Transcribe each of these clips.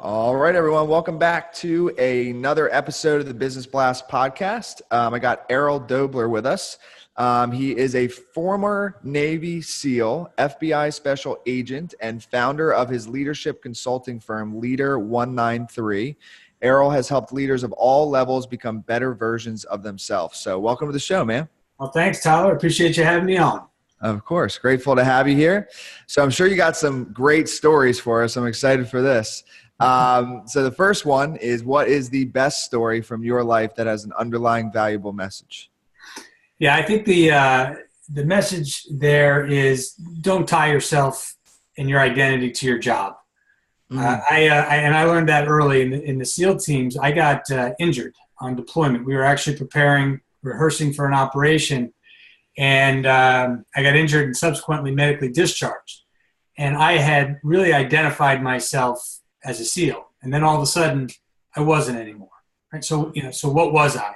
All right, everyone. Welcome back to another episode of the Business Blast podcast. I got Errol Doebler with us. He is a former Navy SEAL, FBI special agent, and founder of his leadership consulting firm, Leader 193. Errol has helped leaders of all levels become better versions of themselves. So welcome to the show, man. Well, thanks, Tyler. Appreciate you having me on. Of course. Grateful to have you here. So I'm sure you got some great stories for us. I'm excited for this. So the first one is, what is the best story from your life that has an underlying valuable message? Yeah, I think the message there is don't tie yourself and your identity to your job. I learned that early in the SEAL teams. I got injured on deployment. We were actually rehearsing for an operation, and I got injured and subsequently medically discharged. And I had really identified myself as a SEAL, and then all of a sudden I wasn't anymore. Right? So what was I?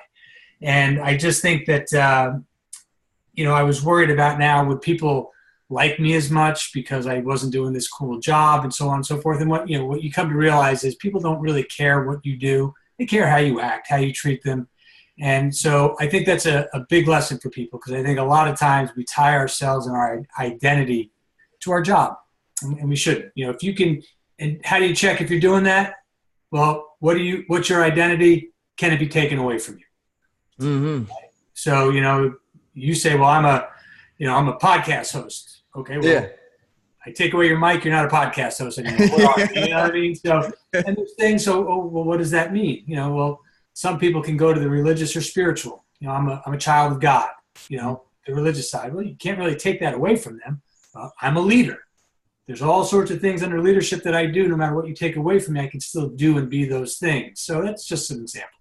And I just think that I was worried about now, would people like me as much because I wasn't doing this cool job, and so on and so forth. And what you come to realize is people don't really care what you do; they care how you act, how you treat them. And so I think that's a big lesson for people, because I think a lot of times we tie ourselves and our identity to our job, and we shouldn't. If you can. And how do you check if you're doing that? Well, what's your identity? Can it be taken away from you? Mm-hmm. So, you say, well, I'm a podcast host. Okay. Well, Yeah. I take away your mic. You're not a podcast host anymore. What are you? You know what I mean? So, and there's things. So, well, what does that mean? Well, some people can go to the religious or spiritual. I'm a child of God, the religious side. Well, you can't really take that away from them. I'm a leader. There's all sorts of things under leadership that I do. No matter what you take away from me, I can still do and be those things. So that's just an example.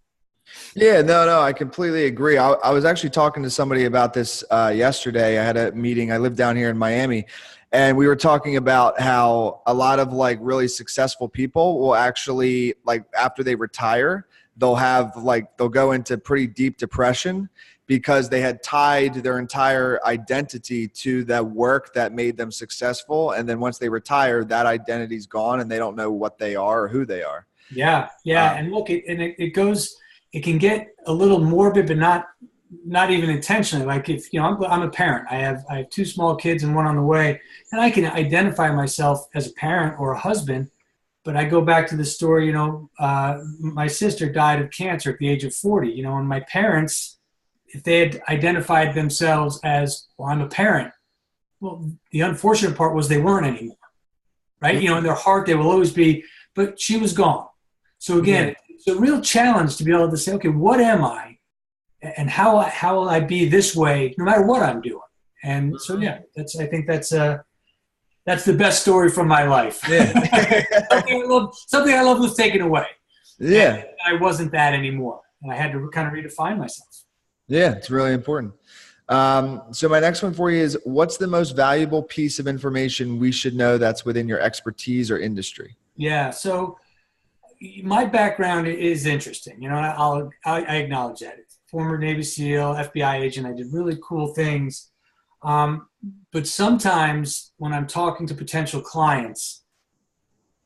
Yeah, no, I completely agree. I was actually talking to somebody about this yesterday. I had a meeting. I live down here in Miami, and we were talking about how a lot of really successful people will actually, after they retire, they'll go into pretty deep depression because they had tied their entire identity to that work that made them successful. And then once they retire, that identity's gone and they don't know what they are or who they are. Yeah. And look, it can get a little morbid, but not even intentionally. Like if, I'm a parent, I have two small kids and one on the way, and I can identify myself as a parent or a husband. But I go back to the story, my sister died of cancer at the age of 40, and my parents, if they had identified themselves as, well, I'm a parent, well, the unfortunate part was they weren't anymore, right? In their heart, they will always be, but she was gone. So again, It's a real challenge to be able to say, okay, what am I? And how will I be this way no matter what I'm doing? And so, I think that's the best story from my life. Yeah. something I love was taken away. Yeah. And I wasn't that anymore. And I had to kind of redefine myself. Yeah, it's really important. So my next one for you is, what's the most valuable piece of information we should know that's within your expertise or industry? Yeah. So my background is interesting. I acknowledge that. Former Navy SEAL, FBI agent. I did really cool things. But sometimes when I'm talking to potential clients,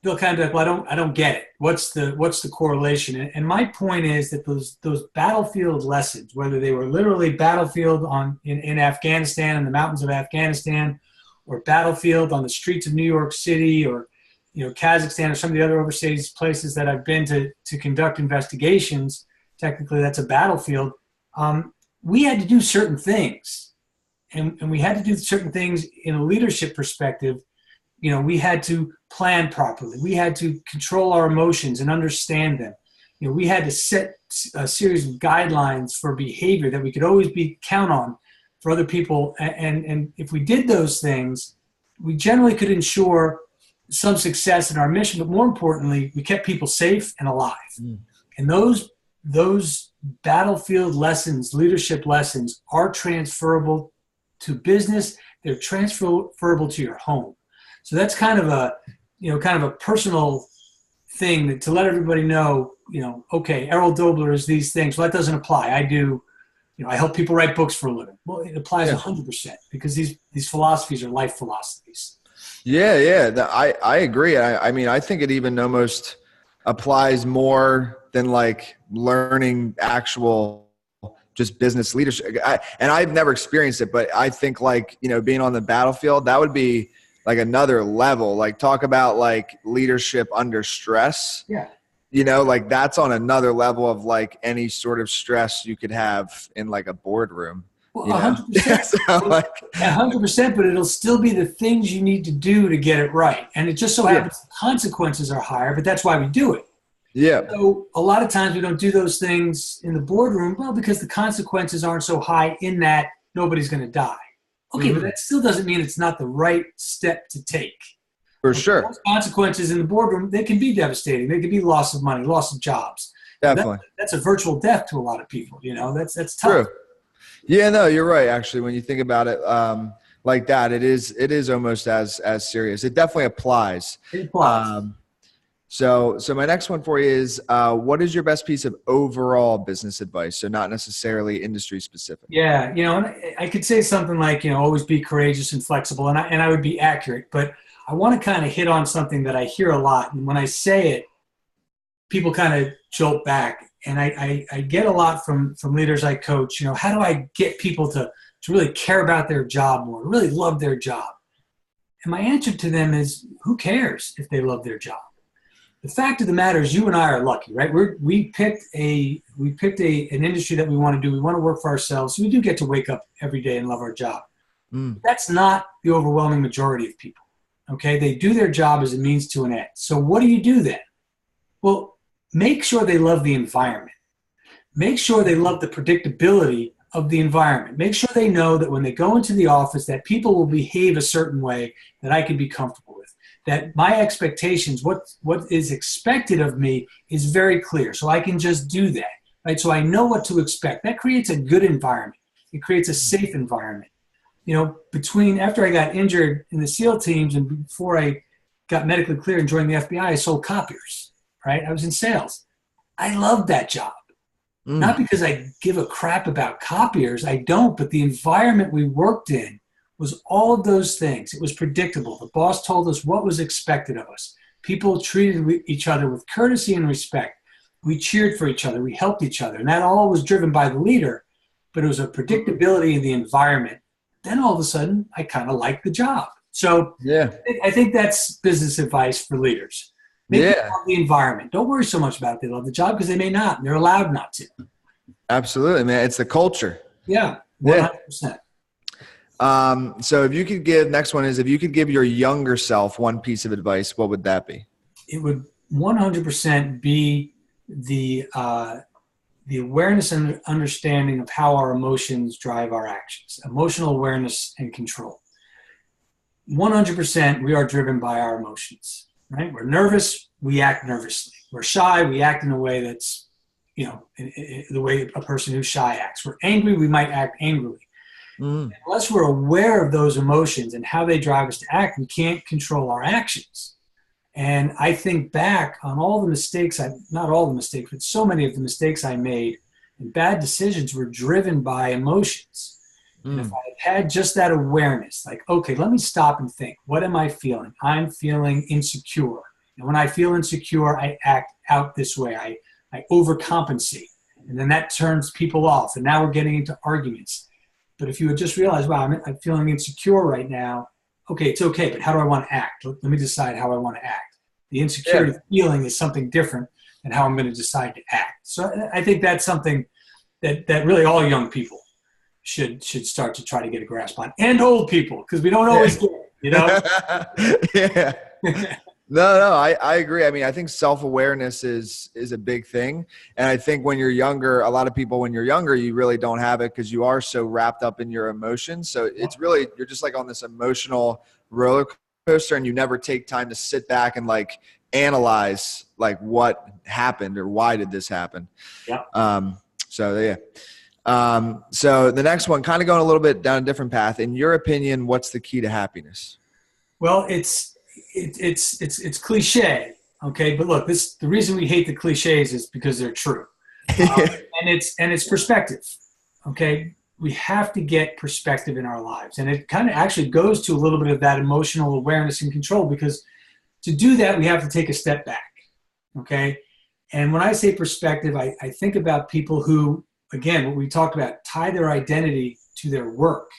they'll kind of be like, well, I don't get it. What's the correlation? And my point is that those battlefield lessons, whether they were literally battlefield in Afghanistan, in the mountains of Afghanistan, or battlefield on the streets of New York City, or Kazakhstan, or some of the other overseas places that I've been to conduct investigations, technically that's a battlefield. We had to do certain things, and we had to do certain things in a leadership perspective. We had to plan properly. We had to control our emotions and understand them. We had to set a series of guidelines for behavior that we could always count on for other people. And if we did those things, we generally could ensure some success in our mission. But more importantly, we kept people safe and alive. And those battlefield lessons, leadership lessons, are transferable to business. They're transferable to your home. So that's kind of a personal thing to let everybody know, okay, Errol Doebler is these things. Well, that doesn't apply. I do, I help people write books for a living. Well, it applies 100% because these philosophies are life philosophies. Yeah. I agree. I mean, I think it even almost applies more than like learning actual just business leadership. And I've never experienced it, but I think like, you know, being on the battlefield, that would be like another level. Like talk about like leadership under stress. Yeah. You know, like that's on another level of like any sort of stress you could have in like a boardroom. Well, You know? 100%. So, like, 100%, but it'll still be the things you need to do to get it right. And it just so happens the consequences are higher, but that's why we do it. yeah. So a lot of times we don't do those things in the boardroom, well, because the consequences aren't so high in that nobody's going to die. Okay, but that still doesn't mean it's not the right step to take. For sure. Those consequences in the boardroom, they can be devastating. They can be loss of money, loss of jobs. Definitely. That's a virtual death to a lot of people. You know, that's tough. True. Yeah, no, you're right. Actually, when you think about it like that, it is almost as serious. It definitely applies. It applies. So my next one for you is, what is your best piece of overall business advice? So not necessarily industry specific. Yeah, you know, and I could say something like, you know, always be courageous and flexible, and I would be accurate, but I want to kind of hit on something that I hear a lot, and when I say it, people kind of jolt back, and I get a lot from leaders I coach. You know, how do I get people to really care about their job more, really love their job? And my answer to them is, who cares if they love their job? The fact of the matter is, you and I are lucky, right? We picked an industry that we want to do. We want to work for ourselves. So we do get to wake up every day and love our job. That's not the overwhelming majority of people. Okay, they do their job as a means to an end. So what do you do then? Well, make sure they love the environment. Make sure they love the predictability of the environment. Make sure they know that when they go into the office that people will behave a certain way that I can be comfortable with. That my expectations, what is expected of me is very clear. So I can just do that, right? So I know what to expect. That creates a good environment. It creates a safe environment. You know, after I got injured in the SEAL teams and before I got medically cleared and joined the FBI, I sold copiers, right? I was in sales. I loved that job. Not because I give a crap about copiers. I don't, but the environment we worked in was all of those things. It was predictable. The boss told us what was expected of us. People treated each other with courtesy and respect. We cheered for each other. We helped each other. And that all was driven by the leader, but it was a predictability in the environment. Then all of a sudden, I kind of liked the job. So yeah, I think that's business advice for leaders. Make them love the environment. Don't worry so much about if they love the job, because they may not. And they're allowed not to. Absolutely, man. It's the culture. Yeah, 100%. So if you could if you could give your younger self one piece of advice, what would that be? It would 100% be the awareness and understanding of how our emotions drive our actions. Emotional awareness and control. 100% we are driven by our emotions, right? We're nervous, we act nervously. We're shy, we act in a way that's, you know, the way a person who's shy acts. We're angry, we might act angrily. Unless we're aware of those emotions and how they drive us to act, we can't control our actions. And I think back on all the mistakes, not all the mistakes, but so many of the mistakes I made, and bad decisions were driven by emotions. And if I had just that awareness, like, okay, let me stop and think, what am I feeling? I'm feeling insecure. And when I feel insecure, I act out this way. I overcompensate. And then that turns people off. And now we're getting into arguments. But if you would just realize, wow, I'm feeling insecure right now. Okay, it's okay, but how do I want to act? Let me decide how I want to act. The insecurity feeling is something different than how I'm going to decide to act. So I think that's something that really all young people should start to try to get a grasp on, and old people, because we don't always get it, you know? Yeah. No, I agree. I mean, I think self-awareness is a big thing. And I think when you're younger, a lot of people, when you're younger, you really don't have it because you are so wrapped up in your emotions. So it's really, you're just like on this emotional roller coaster, and you never take time to sit back and like analyze like what happened or why did this happen. Yeah. So the next one, kind of going a little bit down a different path. In your opinion, what's the key to happiness? Well, it's cliche, okay? But look, the reason we hate the cliches is because they're true, and it's perspective, okay? We have to get perspective in our lives, and it kind of actually goes to a little bit of that emotional awareness and control, because to do that, we have to take a step back, Okay. And when I say perspective, I think about people who, again, what we talked about, tie their identity to their work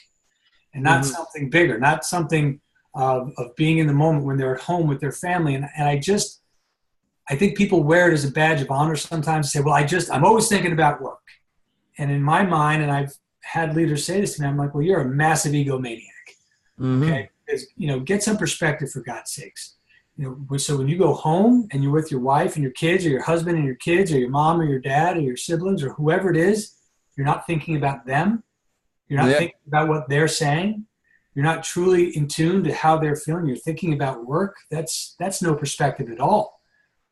and not something bigger, not something of being in the moment when they're at home with their family. And I think people wear it as a badge of honor sometimes, say, well, I'm always thinking about work. And in my mind, and I've had leaders say this to me, I'm like, well, you're a massive egomaniac. Okay. Because, get some perspective for God's sakes. So when you go home and you're with your wife and your kids, or your husband and your kids, or your mom or your dad or your siblings or whoever it is, you're not thinking about them. You're not thinking about what they're saying. You're not truly in tune to how they're feeling. You're thinking about work. That's no perspective at all.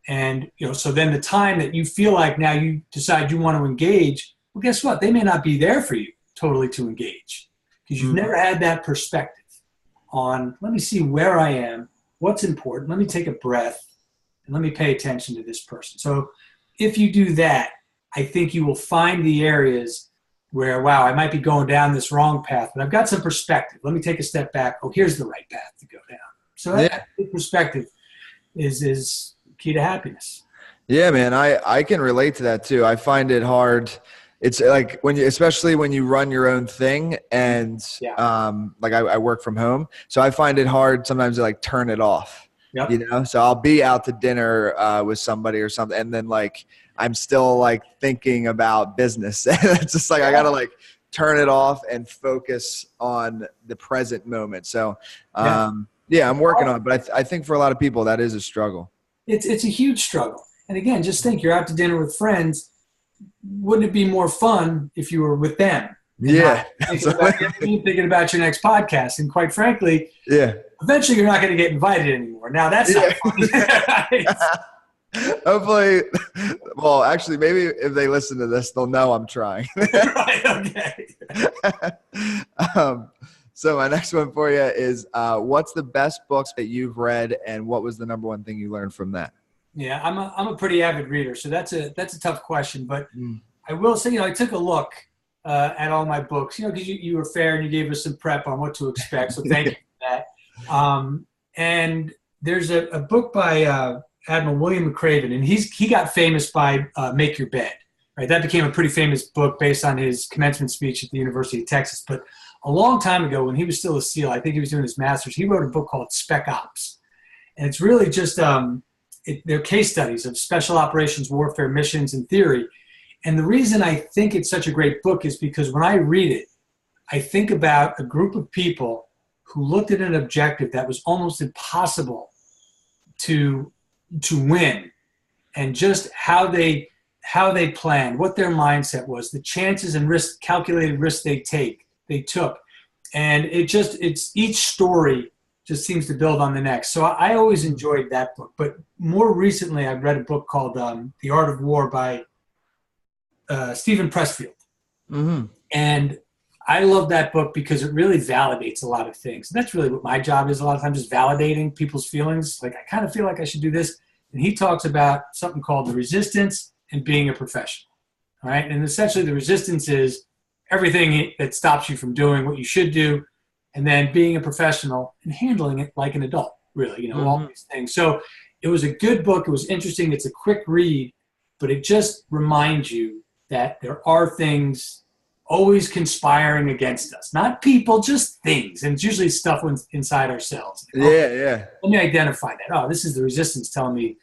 And, so then the time that you feel like now you decide you want to engage, well, guess what? They may not be there for you totally to engage, because you've never had that perspective on, let me see where I am, what's important, let me take a breath, and let me pay attention to this person. So if you do that, I think you will find the areas where, wow, I might be going down this wrong path, but I've got some perspective. Let me take a step back. Oh, here's the right path to go down. So that perspective is key to happiness. Yeah, man, I can relate to that too. I find it hard. It's like especially when you run your own thing, and like I work from home, so I find it hard sometimes to like turn it off. Yep. So I'll be out to dinner with somebody or something, and then like I'm still like thinking about business. It's just like I gotta like turn it off and focus on the present moment. So I'm working on it, but I think for a lot of people that is a struggle. It's a huge struggle. And again, just think, you're out to dinner with friends. Wouldn't it be more fun if you were with them? Yeah. Thinking about your next podcast. And quite frankly, eventually you're not going to get invited anymore. Now that's not fun. Hopefully, well, actually, maybe if they listen to this, they'll know I'm trying. Right, okay. So my next one for you is, what's the best books that you've read, and what was the number one thing you learned from that? Yeah, I'm a pretty avid reader, so that's a tough question. But I will say, I took a look at all my books, because you were fair and you gave us some prep on what to expect. So thank you for that. And there's a book by Admiral William McRaven, and he got famous by Make Your Bed. Right, that became a pretty famous book based on his commencement speech at the University of Texas. But a long time ago, when he was still a SEAL, I think he was doing his master's, he wrote a book called Spec Ops, and it's really just they're case studies of special operations, warfare missions, and theory. And the reason I think it's such a great book is because when I read it, I think about a group of people who looked at an objective that was almost impossible to win, and just how they planned, what their mindset was, the chances and calculated risks they took. And it's each story just seems to build on the next. So I always enjoyed that book. But more recently, I've read a book called The Art of War by Stephen Pressfield. And I love that book because it really validates a lot of things. And that's really what my job is a lot of times, just validating people's feelings. Like, I kind of feel like I should do this. And he talks about something called the resistance and being a professional. All right. And essentially the resistance is everything that stops you from doing what you should do. And then being a professional and handling it like an adult, really, all these things. So it was a good book. It was interesting. It's a quick read, but it just reminds you that there are things always conspiring against us. Not people, just things. And it's usually stuff inside ourselves. Let me identify that. Oh, this is the resistance telling me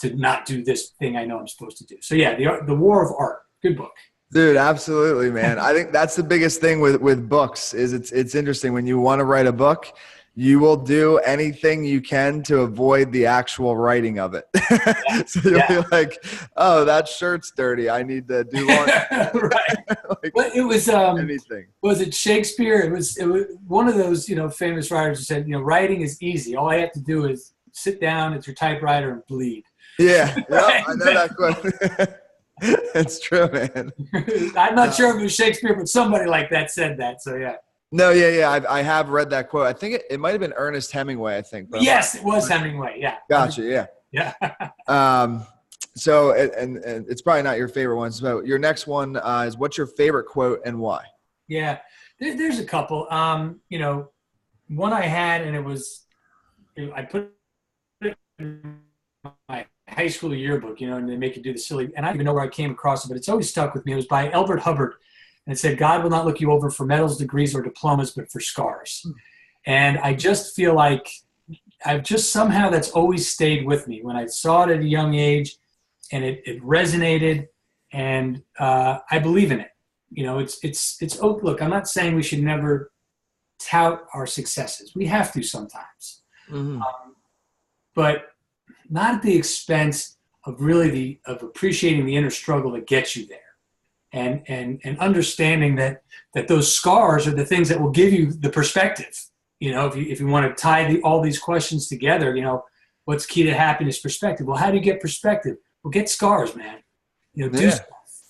to not do this thing I know I'm supposed to do. So the War of Art, good book. Dude, absolutely, man. I think that's the biggest thing with books is it's interesting. When you want to write a book, you will do anything you can to avoid the actual writing of it. So you'll be like, oh, that shirt's dirty. I need to do laundry. Right. Well, it was anything. Was it Shakespeare? It was one of those, famous writers who said, writing is easy. All I have to do is sit down at your typewriter and bleed. Yeah. Right? I know that quote. It's true, man. I'm not sure if it was Shakespeare, but somebody like that said that. So yeah. No, yeah. I have read that quote. I think it might have been Ernest Hemingway. I think. Yes, it was Hemingway. Yeah. Gotcha. Yeah. So and it's probably not your favorite one. So your next one is, what's your favorite quote and why? Yeah, there's a couple. One I had, and I put it in my high school yearbook, and they make you do the silly, and I don't even know where I came across it, but it's always stuck with me. It was by Elbert Hubbard, and it said, God will not look you over for medals, degrees, or diplomas, but for scars. And I just feel like somehow that's always stayed with me. When I saw it at a young age, and it resonated, and I believe in it. Look, I'm not saying we should never tout our successes. We have to sometimes. Mm-hmm. But not at the expense of really of appreciating the inner struggle that gets you there, and understanding that those scars are the things that will give you the perspective. If you want to tie all these questions together, what's key to happiness? Perspective. Well, how do you get perspective? Well, get scars, man. Do stuff,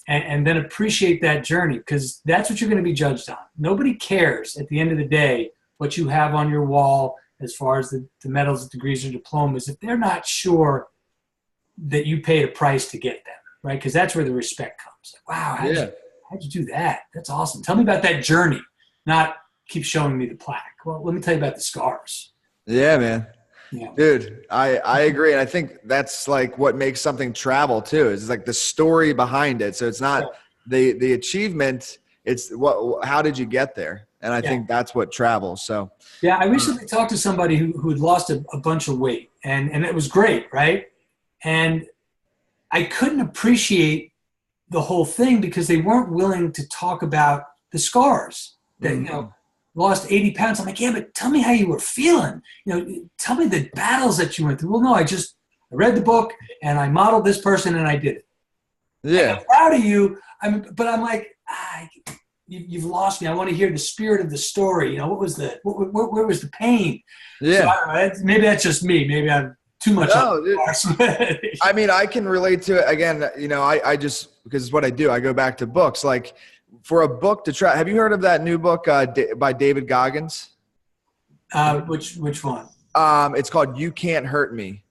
and then appreciate that journey, because that's what you're going to be judged on. Nobody cares at the end of the day what you have on your wall as far as the medals, degrees, or diplomas, if they're not sure that you paid a price to get them, right? Because that's where the respect comes. Like, wow, how'd you do that? That's awesome. Tell me about that journey, not keep showing me the plaque. Well, let me tell you about the scars. Yeah, man. Yeah. Dude, I agree. And I think that's like what makes something travel too, is like the story behind it. So it's not the achievement, it's how did you get there? And I think that's what travels. So yeah, I recently talked to somebody who had lost a bunch of weight, and it was great, right? And I couldn't appreciate the whole thing because they weren't willing to talk about the scars that, lost 80 pounds. I'm like, yeah, but tell me how you were feeling. Tell me the battles that you went through. Well, no, I read the book and I modeled this person and I did it. Yeah. I'm proud of you. But I'm like, you've lost me. I want to hear the spirit of the story. What was where was the pain? Yeah. So I don't know, maybe that's just me. Maybe I'm too much. I mean, I can relate to it again. I just, because it's what I do. I go back to books. Like for a book to try. Have you heard of that new book by David Goggins? Which one? It's called You Can't Hurt Me.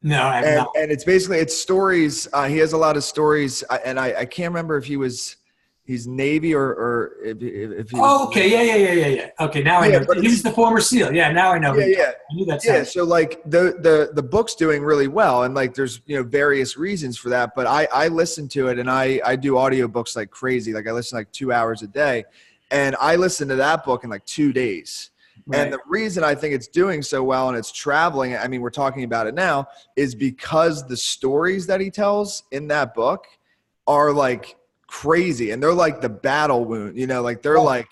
No, I have not. And it's stories. He has a lot of stories, and I can't remember if he's Navy or if he was, okay, yeah. Okay, now I know. He's the former SEAL. Yeah, now I know. Yeah. I knew that. Yeah, so like the book's doing really well, and like there's various reasons for that. But I listen to it, and I do audiobooks like crazy. Like I listen like 2 hours a day, and I listened to that book in like 2 days. Right. And the reason I think it's doing so well and it's traveling, I mean, we're talking about it now, is because the stories that he tells in that book are like crazy, and they're like the battle wound, like they're like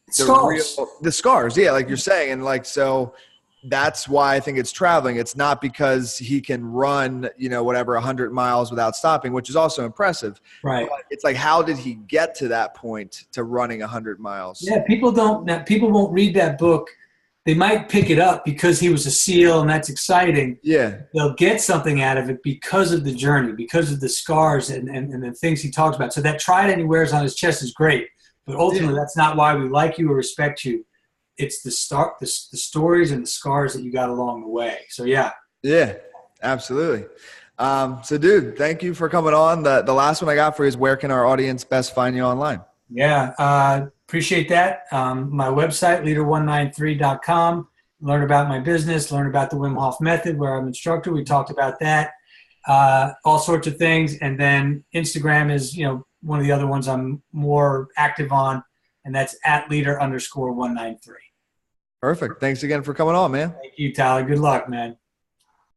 the scars. Yeah, like you're saying. And like, so that's why I think it's traveling. It's not because he can run, 100 miles without stopping, which is also impressive. Right. But it's like, how did he get to that point to running 100 miles? Yeah, people won't read that book. They might pick it up because he was a SEAL and that's exciting. Yeah. They'll get something out of it because of the journey, because of the scars and the things he talks about. So that trident he wears on his chest is great, but ultimately that's not why we like you or respect you. It's the stories and the scars that you got along the way. So yeah. Yeah, absolutely. So dude, thank you for coming on. The last one I got for you is, where can our audience best find you online? Yeah. Appreciate that. My website, leader193.com. Learn about my business, learn about the Wim Hof method where I'm instructor. We talked about that, all sorts of things. And then Instagram is, one of the other ones I'm more active on, and that's @leader_193. Perfect. Thanks again for coming on, man. Thank you, Tyler. Good luck, man.